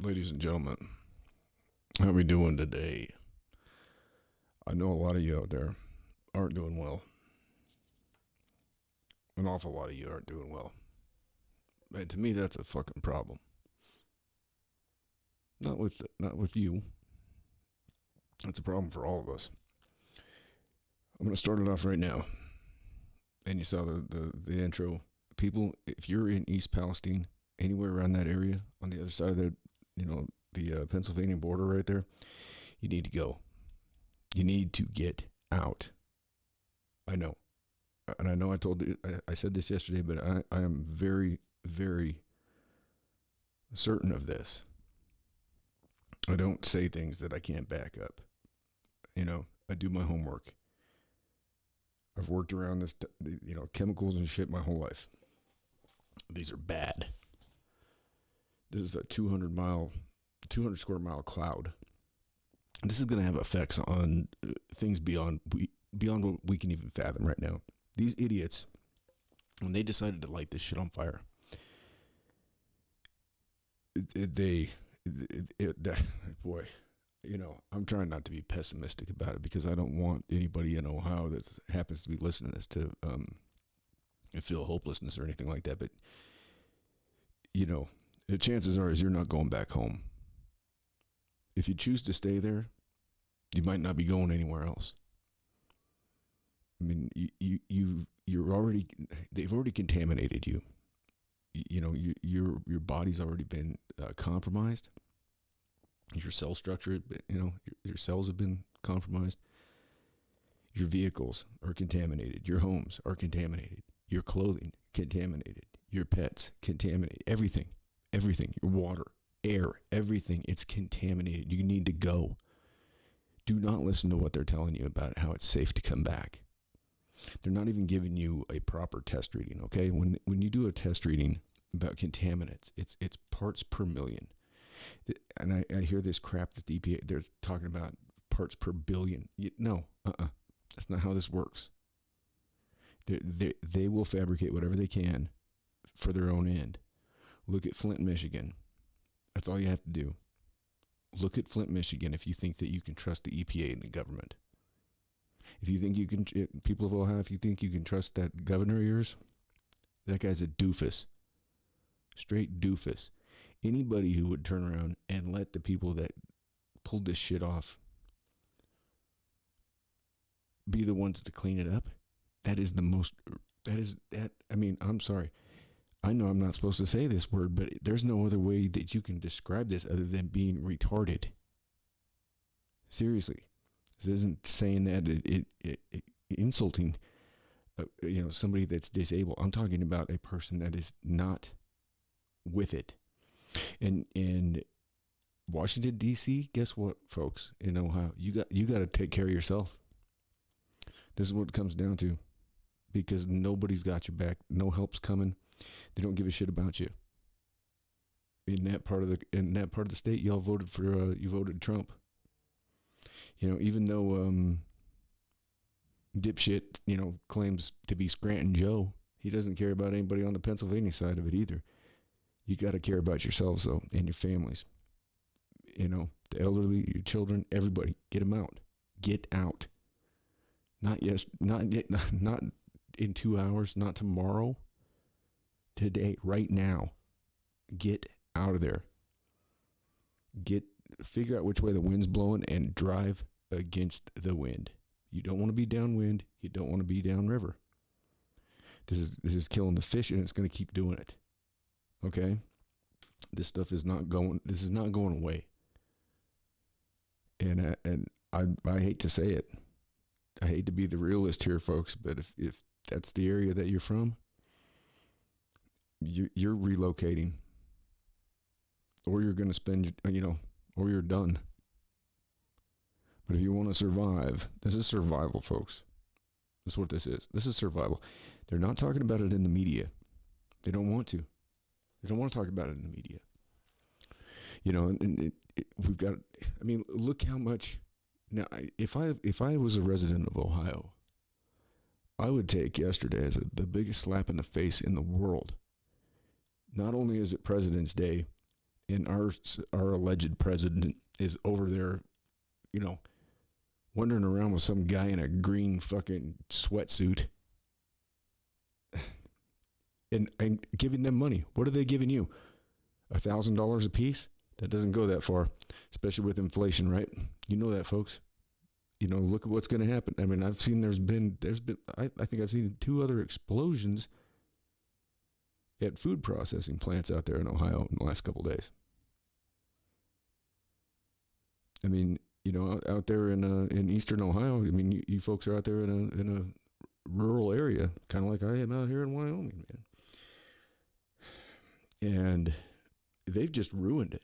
Ladies and gentlemen, how we doing today? I know a lot of you out there aren't doing well. An awful lot of you aren't doing well. And to me, that's a fucking problem. Not with you. That's a problem for all of us. I'm gonna start it off right now. And you saw the intro. People, if you're in East Palestine, anywhere around that area, on the other side of the Pennsylvania border right there, you need to go. You need to get out. I know. And I know I said this yesterday, but I am very, very certain of this. I don't say things that I can't back up. I do my homework. I've worked around chemicals and shit my whole life. These are bad. This is a 200 square mile cloud. This is going to have effects on things beyond what we can even fathom right now. These idiots, when they decided to light this shit on fire, boy, I'm trying not to be pessimistic about it because I don't want anybody in Ohio that happens to be listening to this to feel hopelessness or anything like that. But the chances are is you're not going back home. If you choose to stay there, you might not be going anywhere else. I mean, they've already contaminated you. Your body's already been compromised. Your cell structure, your cells have been compromised. Your vehicles are contaminated. Your homes are contaminated. Your clothing contaminated. Your pets contaminated. Everything. Your water, air, everything. It's contaminated. You need to go. Do not listen to what they're telling you about how it's safe to come back. They're not even giving you a proper test reading, okay? When you do a test reading about contaminants, it's parts per million. And I hear this crap that the EPA, they're talking about parts per billion. No, that's not how this works. They will fabricate whatever they can for their own end. Look at Flint, Michigan. That's all you have to do. Look at Flint, Michigan if you think that you can trust the EPA and the government. If you think you can, people of Ohio, if you think you can trust that governor of yours, that guy's a doofus. Straight doofus. Anybody who would turn around and let the people that pulled this shit off be the ones to clean it up, I'm sorry. I know I'm not supposed to say this word, but there's no other way that you can describe this other than being retarded. Seriously. This isn't saying that it insulting, somebody that's disabled. I'm talking about a person that is not with it. And in Washington D.C., guess what, folks? In Ohio, you got to take care of yourself. This is what it comes down to, because nobody's got your back. No help's coming. They don't give a shit about you. In that part of the state, y'all voted for you voted Trump. Even though dipshit, claims to be Scranton Joe, he doesn't care about anybody on the Pennsylvania side of it either. You got to care about yourselves, though, and your families. The elderly, your children, everybody. Get them out. Get out. Not in 2 hours, not tomorrow. Today, right now. Get out of there. Figure out which way the wind's blowing and drive against the wind. You don't want to be downwind. You don't want to be downriver. This is killing the fish, and it's going to keep doing it. Okay? This stuff is not going away. And I hate to say it. I hate to be the realist here, folks, but if that's the area that you're from, you're relocating. Or you're going to spend, or you're done. But if you want to survive, this is survival, folks. This is what this is. This is survival. They're not talking about it in the media. They don't want to. They don't want to talk about it in the media. We've got, look how much. Now, if I was a resident of Ohio, I would take yesterday as the biggest slap in the face in the world. Not only is it President's Day, and our alleged president is over there, you know, wandering around with some guy in a green fucking sweatsuit and giving them money. What are they giving you? $1,000 a piece? That doesn't go that far, especially with inflation, right? You know that, folks. You know, look at what's going to happen. I mean, I've seen there's been I think I've seen 2 other explosions at food processing plants out there in Ohio in the last couple of days. I mean, you know, out there in eastern Ohio, I mean, you folks are out there in a rural area, kind of like I am out here in Wyoming, man. And they've just ruined it.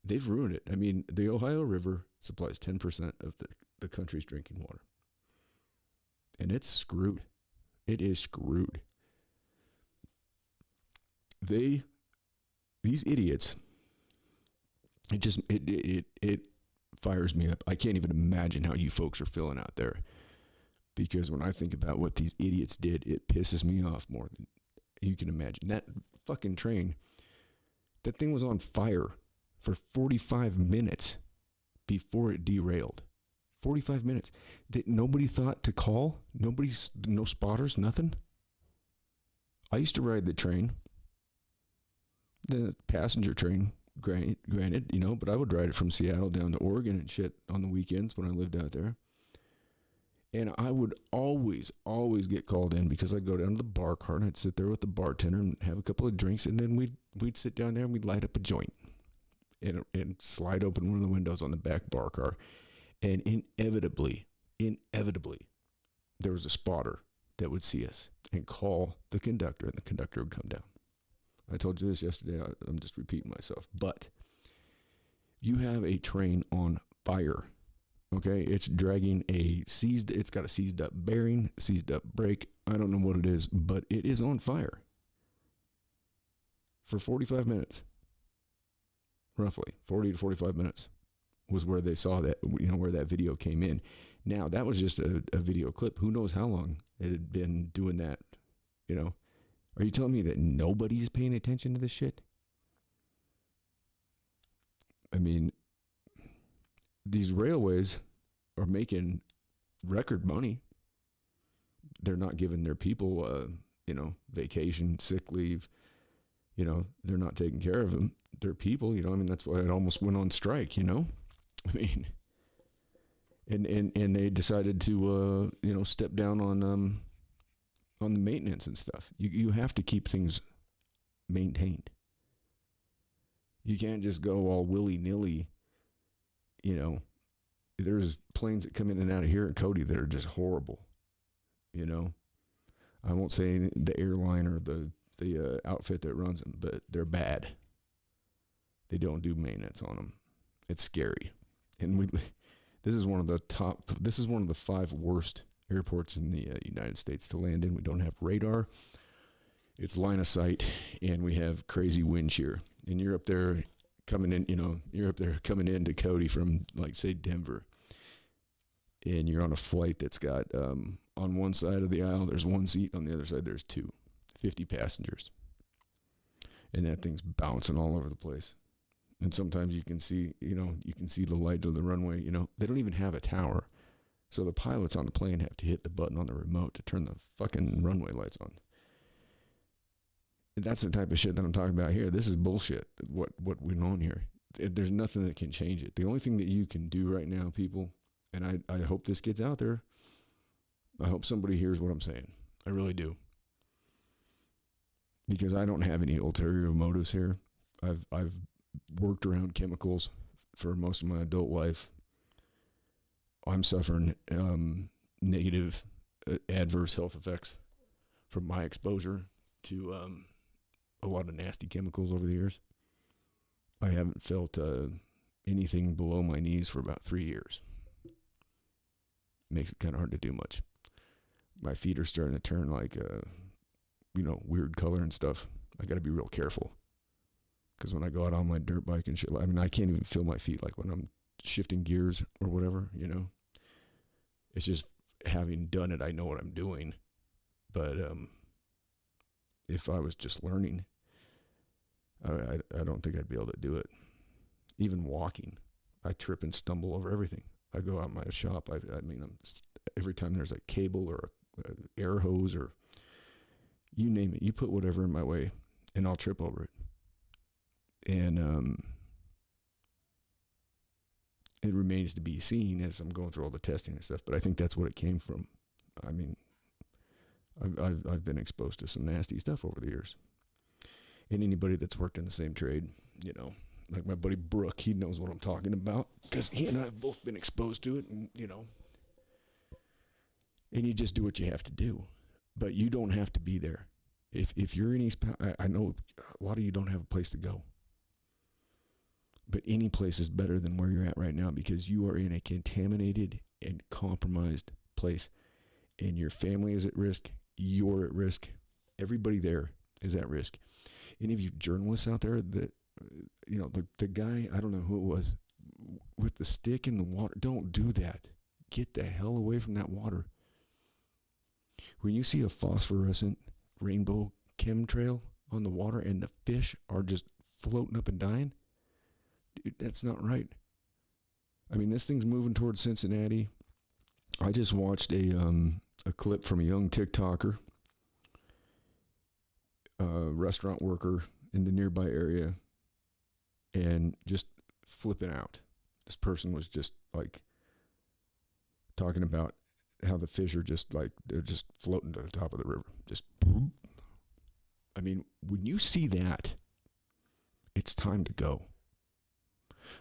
They've ruined it. I mean, the Ohio River supplies 10% of the country's drinking water. And it's screwed. It is screwed. These idiots, it fires me up. I can't even imagine how you folks are feeling out there. Because when I think about what these idiots did, it pisses me off more than you can imagine. That fucking train, that thing was on fire for 45 minutes before it derailed. 45 minutes. Nobody thought to call? No spotters, nothing? I used to ride the train. The passenger train, granted, you know, but I would ride it from Seattle down to Oregon and shit on the weekends when I lived out there. And I would always get called in because I'd go down to the bar cart and I'd sit there with the bartender and have a couple of drinks, and then we'd sit down there and we'd light up a joint and slide open one of the windows on the back bar car. And inevitably, there was a spotter that would see us and call the conductor, and the conductor would come down. I told you this yesterday. I'm just repeating myself. But you have a train on fire. Okay, it's dragging it's got a seized up bearing, seized up brake. I don't know what it is, but it is on fire for 45 minutes. Roughly 40 to 45 minutes was where they saw that, you know, where that video came in. Now, that was just a video clip. Who knows how long it had been doing that, you know? Are you telling me that nobody's paying attention to this shit? I mean, these railways are making record money. They're not giving their people, you know, vacation, sick leave. You know, they're not taking care of them. Their people, you know, I mean, that's why it almost went on strike, you know? I mean, and they decided to, you know, step down on the maintenance and stuff. You have to keep things maintained. You can't just go all willy-nilly, you know. There's planes that come in and out of here at Cody that are just horrible, you know. I won't say the airline or the outfit that runs them, but they're bad. They don't do maintenance on them. It's scary. And this is one of the 5 worst airports in the United States to land in. We don't have radar. It's line of sight, and we have crazy wind shear. And you're up there coming in, you know, into Cody from, like, say, Denver. And you're on a flight that's got, on one side of the aisle, there's 1 seat. On the other side, there's 2. 50 passengers. And that thing's bouncing all over the place. And sometimes you can see the light of the runway, you know. They don't even have a tower. So the pilots on the plane have to hit the button on the remote to turn the fucking runway lights on. That's the type of shit that I'm talking about here. This is bullshit, what went on here. There's nothing that can change it. The only thing that you can do right now, people, and I hope this gets out there, I hope somebody hears what I'm saying. I really do. Because I don't have any ulterior motives here. I've worked around chemicals for most of my adult life. I'm suffering negative adverse health effects from my exposure to a lot of nasty chemicals over the years. I haven't felt anything below my knees for about 3 years. Makes it kind of hard to do much. My feet are starting to turn like, you know, weird color and stuff. I got to be real careful. Because when I go out on my dirt bike and shit, I mean, I can't even feel my feet like when I'm shifting gears or whatever, you know. It's just having done it, I know what I'm doing. But if I was just learning, I don't think I'd be able to do it. Even walking, I trip and stumble over everything. I go out in my shop. Every time there's a cable or a air hose or you name it, you put whatever in my way, and I'll trip over it. And it remains to be seen as I'm going through all the testing and stuff. But I think that's what it came from. I mean, I've been exposed to some nasty stuff over the years. And anybody that's worked in the same trade, you know, like my buddy Brooke, he knows what I'm talking about because he and I have both been exposed to it, and you know, and you just do what you have to do, but you don't have to be there. If you're in East, I know a lot of you don't have a place to go, but any place is better than where you're at right now because you are in a contaminated and compromised place, and your family is at risk. You're at risk. Everybody there is at risk. Any of you journalists out there that, you know, the guy, I don't know who it was, with the stick in the water, don't do that. Get the hell away from that water. When you see a phosphorescent rainbow chemtrail on the water and the fish are just floating up and dying, dude, that's not right. I mean, this thing's moving towards Cincinnati. I just watched a clip from a young TikToker, restaurant worker in the nearby area, and just flipping out. This person was just like talking about how the fish are just like, they're just floating to the top of the river. Just, I mean, when you see that, it's time to go.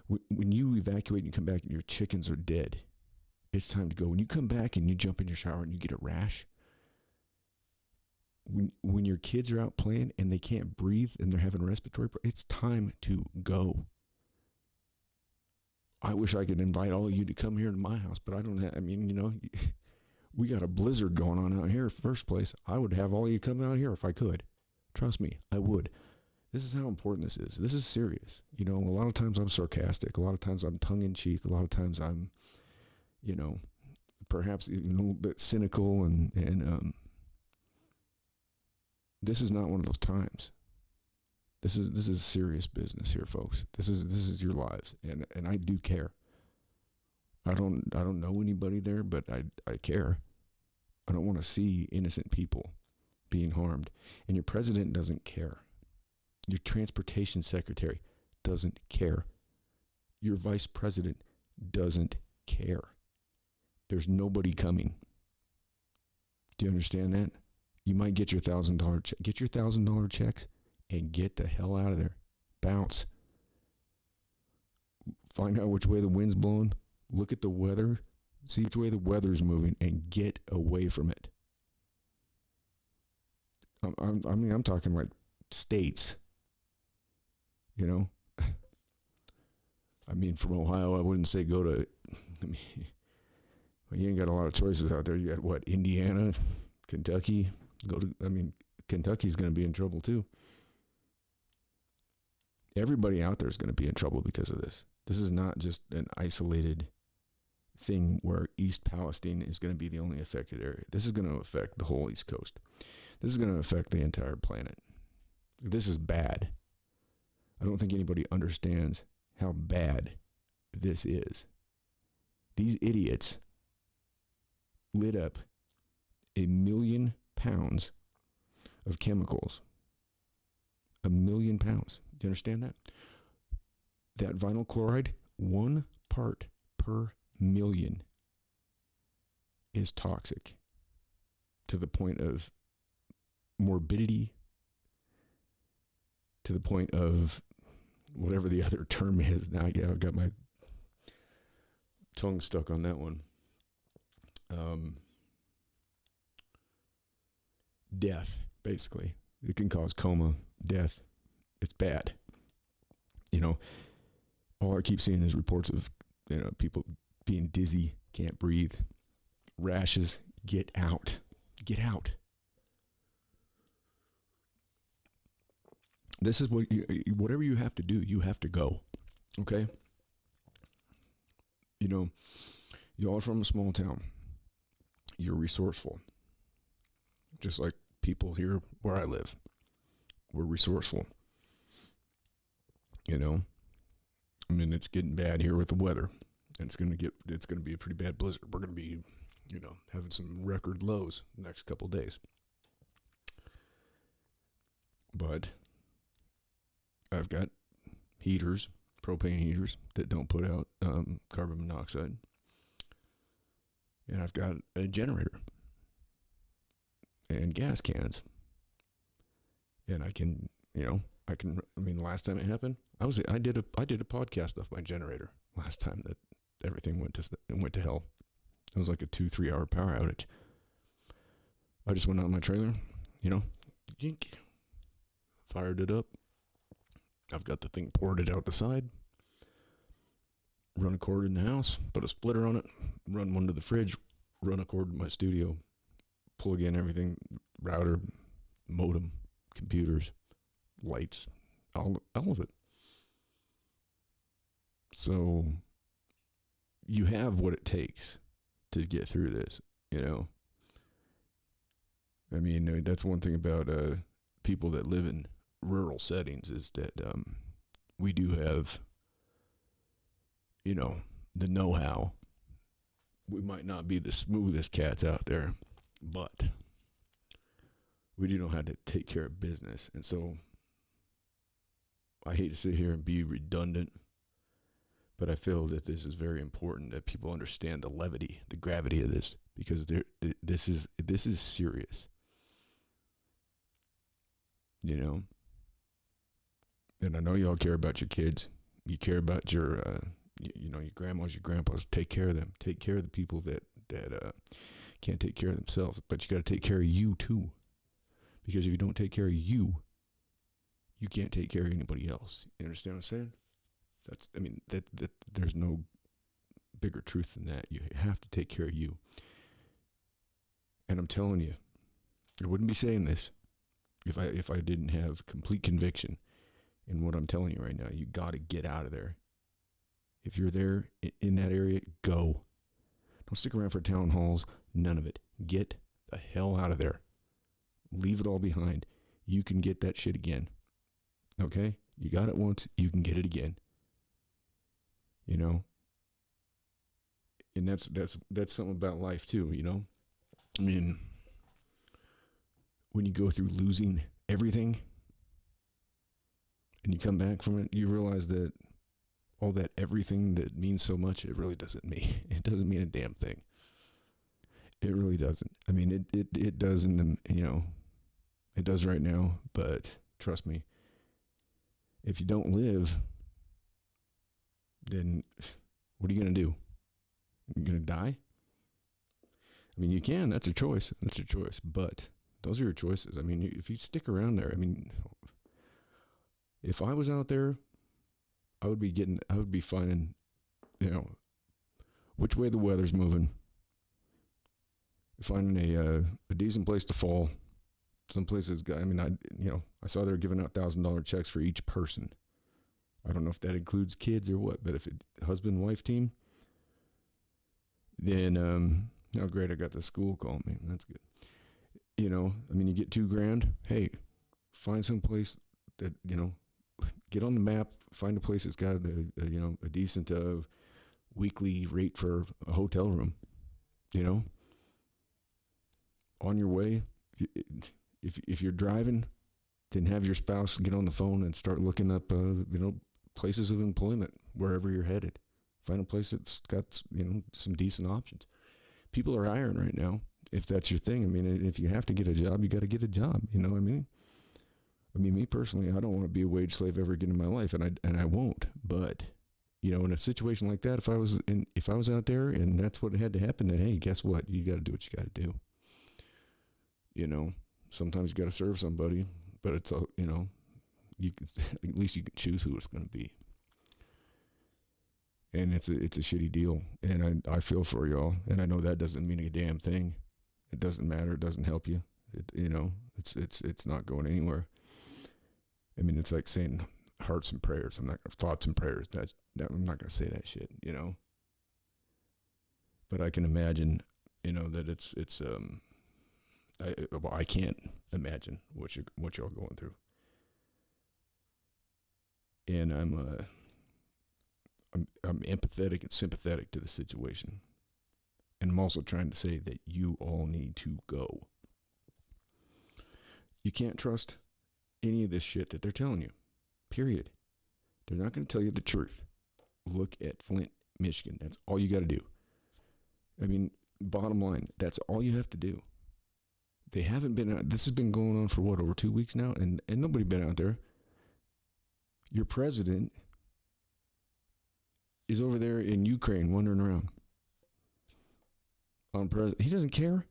When you evacuate and you come back and your chickens are dead, it's time to go. When you come back and you jump in your shower and you get a rash, when your kids are out playing and they can't breathe and they're having respiratory problems, it's time to go. I wish I could invite all of you to come here to my house, but I don't have, I mean, you know, we got a blizzard going on out here. First place, I would have all of you come out here if I could. Trust me, I would. This is how important this is. This is serious. You know, a lot of times I'm sarcastic. A lot of times I'm tongue-in-cheek. A lot of times I'm, you know, perhaps even a little bit cynical, and this is not one of those times. This is serious business here, folks. This is your lives, and I do care. I don't know anybody there, but I care. I don't want to see innocent people being harmed, and your president doesn't care. Your transportation secretary doesn't care. Your vice president doesn't care. There's nobody coming. Do you understand that? You might get your $1,000 check. Get your $1,000 checks and get the hell out of there. Bounce. Find out which way the wind's blowing. Look at the weather. See which way the weather's moving and get away from it. I'm talking like states. You know? I mean, from Ohio, I wouldn't say go to, I mean, well, you ain't got a lot of choices out there. You got what? Indiana, Kentucky. Kentucky's going to be in trouble too. Everybody out there is going to be in trouble because of this. This is not just an isolated thing where East Palestine is going to be the only affected area. This is going to affect the whole East Coast. This is going to affect the entire planet. This is bad. I don't think anybody understands how bad this is. These idiots lit up 1 million pounds of chemicals. 1 million pounds. Do you understand that? That vinyl chloride, 1 part per million, is toxic to the point of morbidity, to the point of whatever the other term is. Now I've got my tongue stuck on that one. Death, basically. It can cause coma, death. It's bad. You know, all I keep seeing is reports of, you know, people being dizzy, can't breathe, rashes. Get out. Get out. This is what whatever you have to do, you have to go. Okay? You know, y'all are from a small town. You're resourceful. Just like people here where I live. We're resourceful. You know, I mean, it's getting bad here with the weather. And it's gonna be a pretty bad blizzard. We're gonna be, having some record lows the next couple of days. But I've got heaters, propane heaters that don't put out carbon monoxide, and I've got a generator and gas cans, and I can. I mean, last time it happened, I did a podcast off my generator last time that everything went to hell. It was like a 2-3 hour power outage. I just went out in my trailer, fired it up. I've got the thing ported out the side. Run a cord in the house, put a splitter on it, run one to the fridge, run a cord to my studio, plug in everything, router, modem, computers, lights, all of it. So you have what it takes to get through this, I mean, that's one thing about people that live in rural settings is that we do have, the know-how. We might not be the smoothest cats out there, but we do know how to take care of business. And so I hate to sit here and be redundant, but I feel that this is very important that people understand the levity, the gravity of this, because this is serious. And I know y'all care about your kids. You care about your, your grandmas, your grandpas. Take care of them. Take care of the people that can't take care of themselves. But you got to take care of you too, because if you don't take care of you, you can't take care of anybody else. You understand what I'm saying? That there's no bigger truth than that. You have to take care of you. And I'm telling you, I wouldn't be saying this if I didn't have complete conviction in what I'm telling you right now. You got to get out of there. If you're there in that area, go. Don't stick around for town halls. None of it. Get the hell out of there. Leave it all behind. You can get that shit again. Okay? You got it once, you can get it again. And that's something about life too, I mean, when you go through losing everything and you come back from it, you realize that all that everything that means so much, it really doesn't mean, it doesn't mean a damn thing. It really doesn't. I mean, it does in the, it does right now, but trust me, if you don't live, then what are you going to do? You're going to die? I mean, you can. That's a choice. That's your choice. But those are your choices. I mean, if you stick around there, I mean, if I was out there, I would be finding, which way the weather's moving, finding a decent place to fall. Some places, I saw they were giving out $1,000 checks for each person. I don't know if that includes kids or what, but if it husband-wife team, then, oh great, I got the school calling me. That's good. You get $2,000. Hey, find some place that, get on the map, find a place that's got a decent weekly rate for a hotel room, on your way. If you're driving, then have your spouse get on the phone and start looking up, places of employment wherever you're headed. Find a place that's got, some decent options. People are hiring right now. If that's your thing, I mean, if you have to get a job, you got to get a job. You know what I mean? I mean, me personally, I don't want to be a wage slave ever again in my life, and I won't. But in a situation like that, if I was out there and that's what had to happen, then hey, guess what? You got to do what you got to do. Sometimes you got to serve somebody, but it's you can, at least you can choose who it's going to be. And it's a shitty deal, and I feel for y'all, and I know that doesn't mean a damn thing. It doesn't matter. It doesn't help you. It's not going anywhere. I mean, it's like saying hearts and prayers. Thoughts and prayers. That I'm not gonna say that shit. But I can imagine, that I can't imagine what y'all going through. and I'm empathetic and sympathetic to the situation. And I'm also trying to say that you all need to go. You can't trust any of this shit that they're telling you. Period. They're not going to tell you the truth. Look at Flint, Michigan. That's all you got to do. I mean, bottom line, that's all you have to do. They haven't been out. This has been going on for what, over 2 weeks now? And nobody been out there. Your president is over there in Ukraine wandering around. He doesn't care.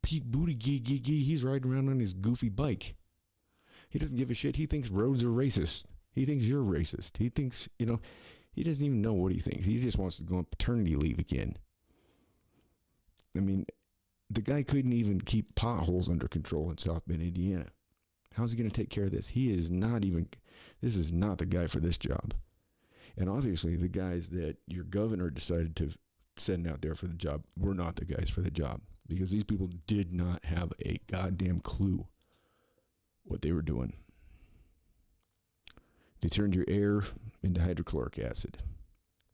Pete Buttigieg, he's riding around on his goofy bike. He doesn't give a shit. He thinks roads are racist. He thinks you're racist. He thinks, he doesn't even know what he thinks. He just wants to go on paternity leave again. I mean, the guy couldn't even keep potholes under control in South Bend, Indiana. How's he going to take care of this? This is not the guy for this job. And obviously the guys that your governor decided to send out there for the job were not the guys for the job, because these people did not have a goddamn clue what they were doing. They turned your air into hydrochloric acid.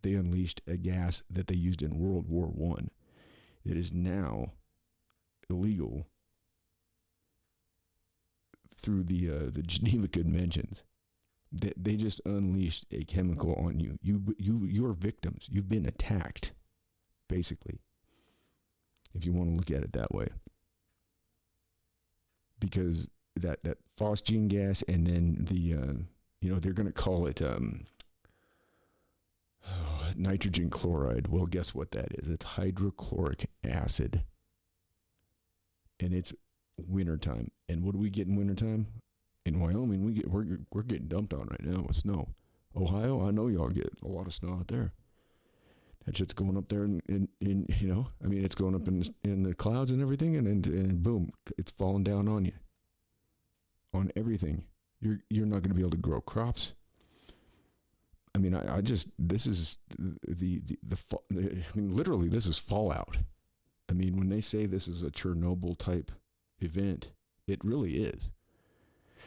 They unleashed a gas that they used in World War I. It is now illegal through the Geneva Conventions. They just unleashed a chemical on you. You are victims. You've been attacked, basically, if you want to look at it that way. Because that phosgene gas, and then they're going to call it nitrogen chloride. Well, guess what that is? It's hydrochloric acid. And it's wintertime. And what do we get in wintertime? In Wyoming, we're getting dumped on right now with snow. Ohio, I know y'all get a lot of snow out there. That shit's going up there it's going up in the clouds and everything, and boom, it's falling down on you. On everything. You're not going to be able to grow crops. I mean, this is literally this is fallout. I mean, when they say this is a Chernobyl type event, it really is.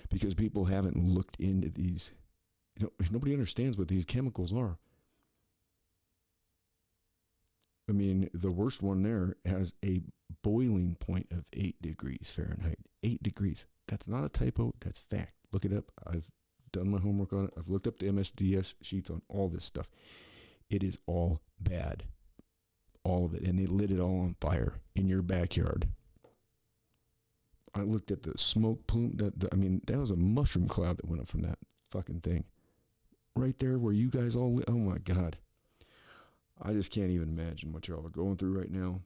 Because people haven't looked into these, nobody understands what these chemicals are. I mean, the worst one there has a boiling point of 8 degrees Fahrenheit. 8 degrees. That's not a typo. That's fact. Look it up. I've done my homework on it. I've looked up the MSDS sheets on all this stuff. It is all bad. All of it. And they lit it all on fire in your backyard. I looked at the smoke plume. That was a mushroom cloud that went up from that fucking thing. Right there where you guys all oh my God. I just can't even imagine what y'all are going through right now.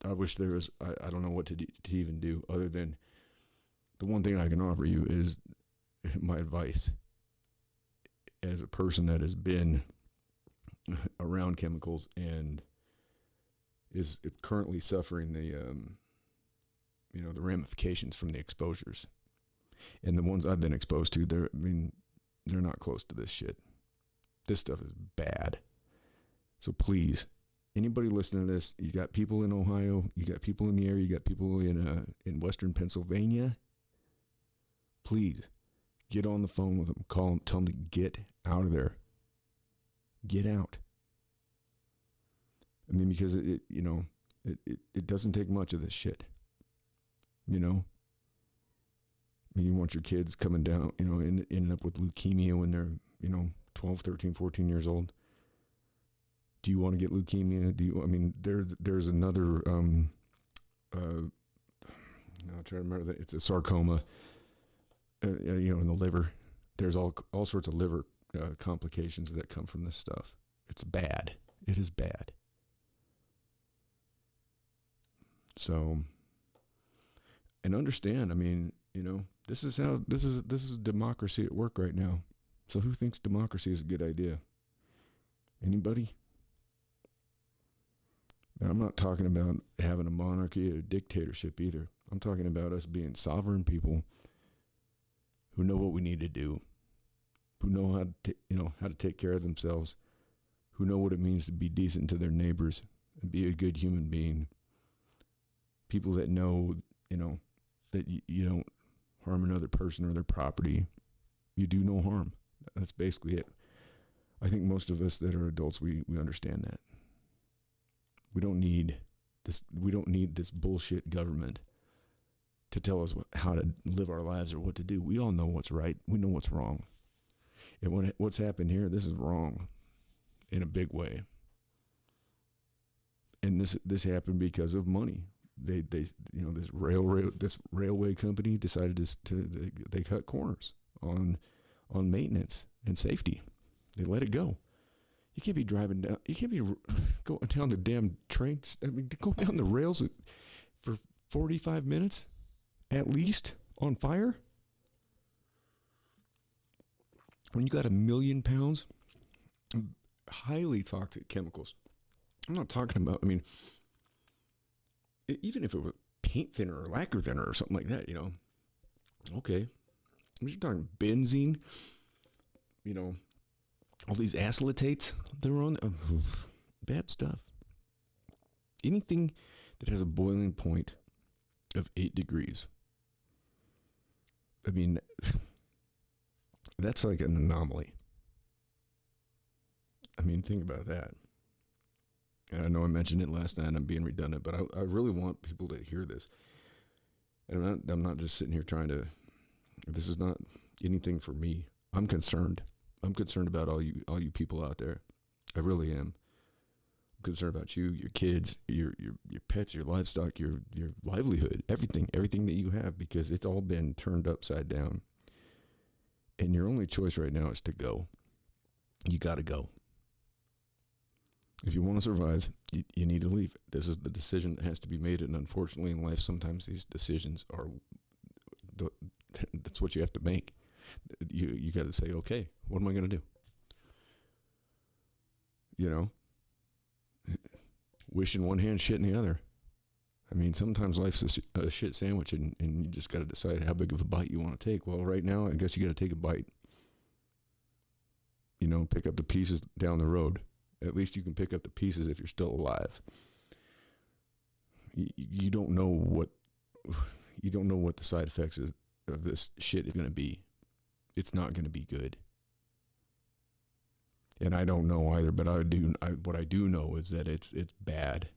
I wish there was, I don't know what to even do other than the one thing I can offer you is my advice as a person that has been around chemicals and is currently suffering the ramifications from the exposures. And the ones I've been exposed to, they're not close to this shit. This stuff is bad. So please, anybody listening to this, you got people in Ohio, you got people in the area, you got people in Western Pennsylvania. Please get on the phone with them, call them, tell them to get out of there. Get out. I mean, because it doesn't take much of this shit. You want your kids coming down, ending up with leukemia when they're, 12, 13, 14 years old. Do you want to get leukemia? There's another, I'm trying to remember that it's a sarcoma, in the liver. There's all sorts of liver complications that come from this stuff. It's bad. It is bad. So, and understand, this is democracy at work right now. So who thinks democracy is a good idea? Anybody? Now, I'm not talking about having a monarchy or a dictatorship either. I'm talking about us being sovereign people who know what we need to do, who know how to take care of themselves, who know what it means to be decent to their neighbors and be a good human being. People that know, that you don't harm another person or their property, you do no harm. That's basically it. I think most of us that are adults, we understand that. We don't need this bullshit government to tell us how to live our lives or what to do. We all know what's right. We know what's wrong. And what's happened here, this is wrong in a big way. And this happened because of money. They this railway company decided they cut corners on maintenance and safety. They let it go. You can't be driving down. You can't be going down the damn trains. I mean, going down the rails for 45 minutes, at least, on fire. When you got 1 million pounds of highly toxic chemicals. I'm not talking about. I mean, even if it was paint thinner or lacquer thinner or something like that, okay. But you're talking benzene, all these acetates they're on, bad stuff. Anything that has a boiling point of 8 degrees, I mean, that's like an anomaly. I mean, think about that. And I know I mentioned it last night, I'm being redundant, but I really want people to hear this. And I'm not just sitting here trying to, this is not anything for me. I'm concerned. I'm concerned about all you people out there. I really am. I'm concerned about you, your kids, your pets, your livestock, your livelihood, everything that you have, because it's all been turned upside down. And your only choice right now is to go. You got to go. If you want to survive, you need to leave. This is the decision that has to be made, and unfortunately in life, sometimes these decisions are, that's what you have to make. You got to say, okay, what am I going to do? Wish in one hand, shit in the other. I mean, sometimes life's a shit sandwich, and you just got to decide how big of a bite you want to take. Well, right now, I guess you got to take a bite. Pick up the pieces down the road. At least you can pick up the pieces if you're still alive. You don't know what the side effects of this shit is going to be. It's not going to be good. And I don't know either, but what I do know is that it's bad.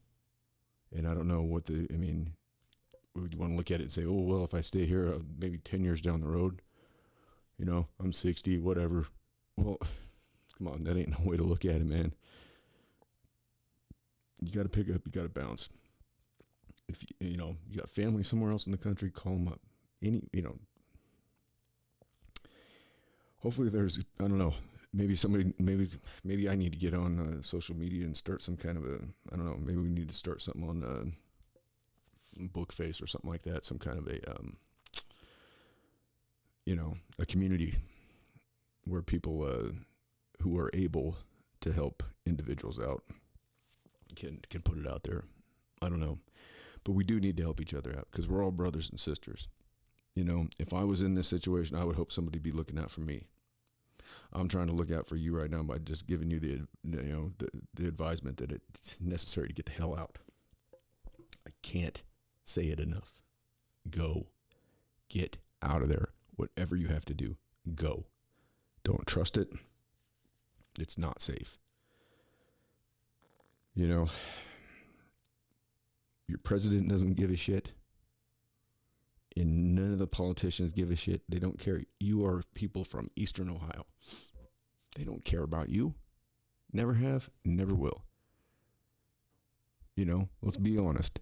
And I don't know you want to look at it and say, oh, well, if I stay here, maybe 10 years down the road, I'm 60, whatever. Well, come on, that ain't no way to look at it, man. You got to pick up, you got to bounce. If you got family somewhere else in the country, call them up. Hopefully there's, I don't know, maybe I need to get on social media and start some kind of maybe we need to start something on Bookface or something like that, some kind of a community where people who are able to help individuals out can put it out there. I don't know. But we do need to help each other out, because we're all brothers and sisters. If I was in this situation, I would hope somebody be looking out for me. I'm trying to look out for you right now by just giving you the advisement that it's necessary to get the hell out. I can't say it enough. Go. Get out of there. Whatever you have to do, go. Don't trust it. It's not safe. Your president doesn't give a shit. And none of the politicians give a shit. They don't care. You are people from Eastern Ohio. They don't care about you. Never have, never will. Let's be honest.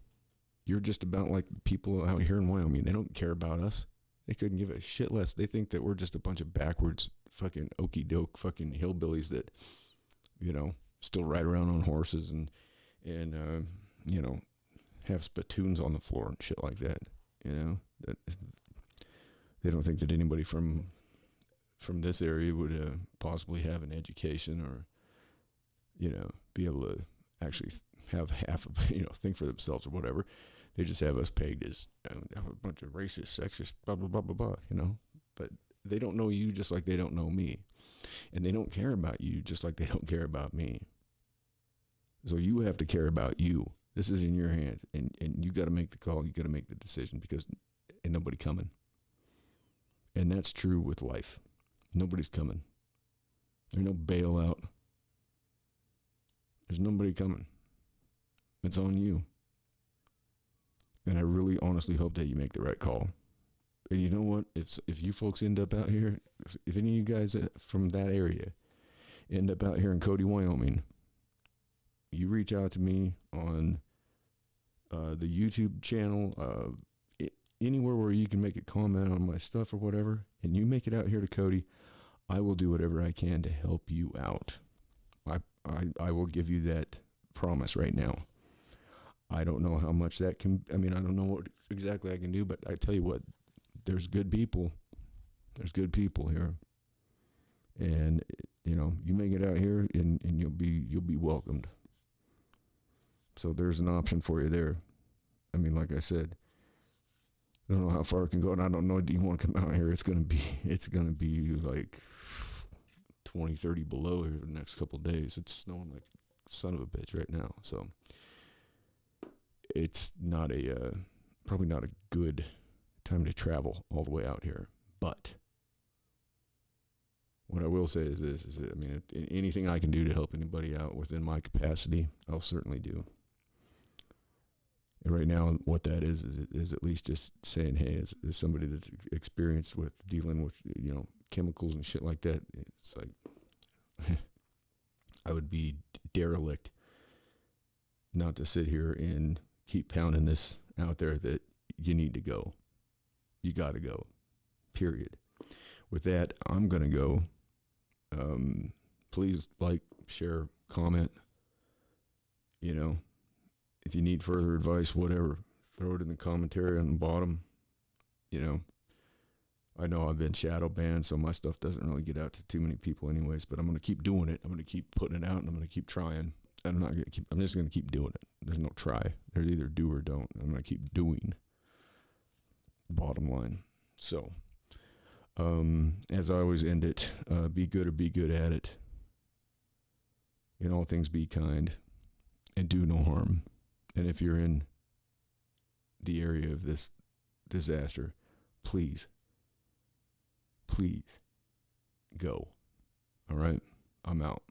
You're just about like people out here in Wyoming. They don't care about us. They couldn't give a shit less. They think that we're just a bunch of backwards fucking okey doke fucking hillbillies that, still ride around on horses and have spittoons on the floor and shit like that. That they don't think that anybody from this area would possibly have an education or, be able to actually have half of, think for themselves or whatever. They just have us pegged as a bunch of racist, sexist, blah, blah, blah, blah, blah, But they don't know you just like they don't know me. And they don't care about you just like they don't care about me. So you have to care about you. This is in your hands. And you got to make the call. You got to make the decision, because ain't nobody coming. And that's true with life. Nobody's coming. There's no bailout. There's nobody coming. It's on you. And I really honestly hope that you make the right call. And you know what? If you folks end up out here, if any of you guys from that area end up out here in Cody, Wyoming, you reach out to me on the YouTube channel, anywhere where you can make a comment on my stuff or whatever, and you make it out here to Cody, I will do whatever I can to help you out. I will give you that promise right now. I don't know how much that can, I don't know what exactly I can do, but I tell you what, there's good people. There's good people here. And, you make it out here and you'll be welcomed. So there's an option for you there. Like I said, I don't know how far it can go, and I don't know, do you want to come out here? It's gonna be like 20, 30 below here the next couple of days. It's snowing like son of a bitch right now. So it's not probably not a good time to travel all the way out here. But what I will say is this, anything I can do to help anybody out within my capacity, I'll certainly do. And right now, what that is at least just saying, hey, as somebody that's experienced with dealing with, chemicals and shit like that, it's like, I would be derelict not to sit here and keep pounding this out there that you need to go. You got to go, period. With that, I'm going to go. Please like, share, comment, if you need further advice, whatever, throw it in the commentary on the bottom. I know I've been shadow banned, so my stuff doesn't really get out to too many people anyways, but I'm going to keep doing it. I'm going to keep putting it out, and I'm going to keep trying. I'm just going to keep doing it. There's no try. There's either do or don't. I'm going to keep doing. Bottom line. So, as I always end it, be good or be good at it. In all things, be kind and do no harm. And if you're in the area of this disaster, please go. All right? I'm out.